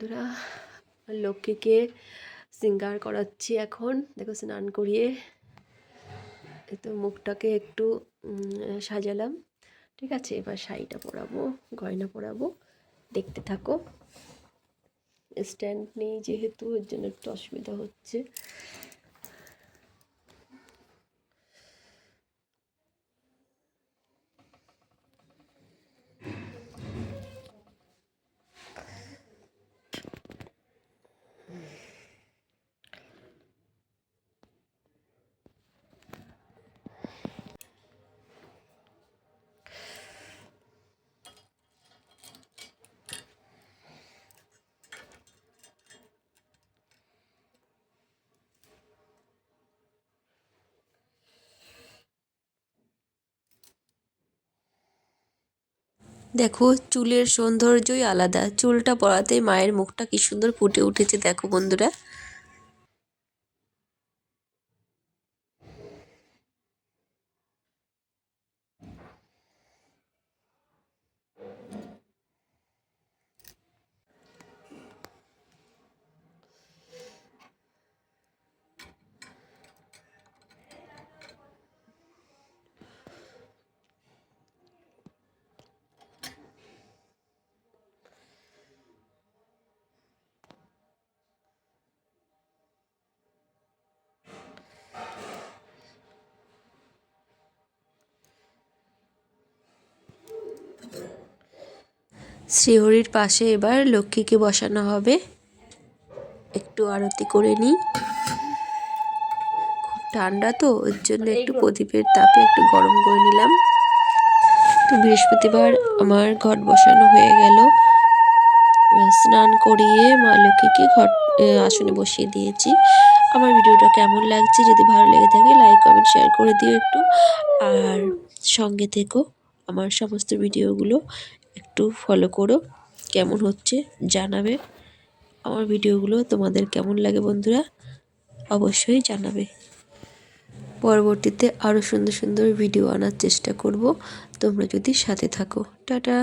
বন্ধুরা, লক্ষ্মীকে শৃঙ্গার করাচ্ছি। এখন দেখো স্নান করিয়ে তো মুখটাকে একটু সাজালাম। ঠিক আছে, এবার শাড়িটা পরাবো, গয়না পরাবো, দেখতে থাকো। স্ট্যান্ড নেই যেহেতু, এর জন্য একটু অসুবিধা হচ্ছে। দেখো, চুলের সৌন্দর্যই আলাদা। চুলটা পরাতে মায়ের মুখটা কি সুন্দর ফুটে উঠেছে দেখো বন্ধুরা। শ্রীহরির পাশে এবার লক্ষ্মীকে বসানো হবে। একটু আরতি করে নিই। খুব ঠান্ডা তো, ওর জন্য একটু প্রদীপের তাপে একটু গরম করে নিলাম। তো বৃহস্পতিবার আমার ঘট বসানো হয়ে গেল। স্নান করিয়ে মা লক্ষ্মীকে আসনে বসিয়ে দিয়েছি। আমার ভিডিওটা কেমন লাগছে, যদি ভালো লেগে থাকে লাইক কমেন্ট শেয়ার করে দিও একটু। আর সঙ্গে থেকো, আমার সমস্ত ভিডিওগুলো একটু ফলো করো। কেমন হচ্ছে জানাবে। আমার ভিডিওগুলো তোমাদের কেমন লাগে বন্ধুরা, অবশ্যই জানাবে। পরবর্তীতে আরও সুন্দর সুন্দর ভিডিও আনার চেষ্টা করব, তোমরা যদি সাথে থাকো। টাটা।